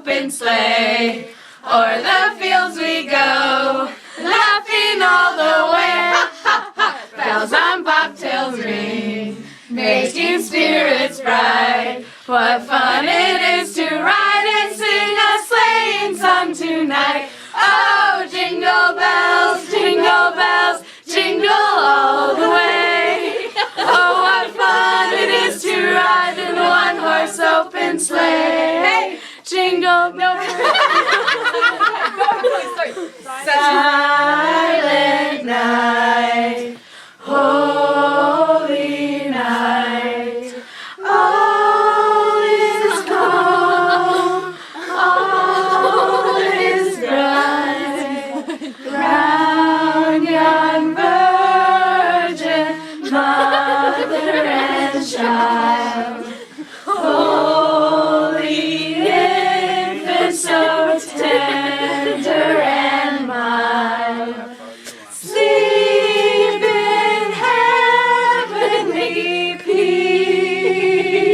open sleigh. O'er the fields we go, laughing all the way. Bells on bobtails ring, making spirits bright. What fun it is to ride and sing a sleighing song tonight. Oh, jingle bells, jingle all the way. Oh, what fun it is to ride in a one-horse open sleigh. Jingle bells. Silent night, holy night, all is calm, all is bright, round yon virgin, mother and child, holy infant, so tender and mild. Sleep in heavenly peace.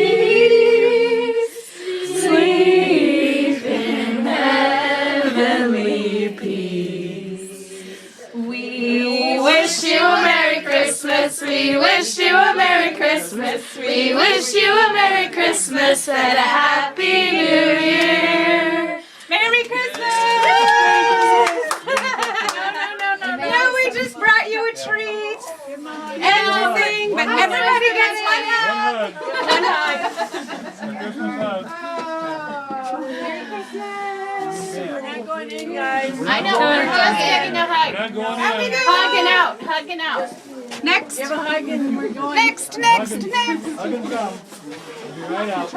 Sleep in heavenly peace. We wish you a Merry Christmas. We wish you a Merry Christmas. We wish you a Merry Christmas and a Happy New Year. Merry Christmas! No, we just brought you a treat. Everything, but everybody gets one hug. One hug. Merry Christmas. We're not going in, guys. I know, we're just getting a hug. Hugging out, hugging out. Next. Give a hug and we're going. Next. Hug and come. We'll be right out.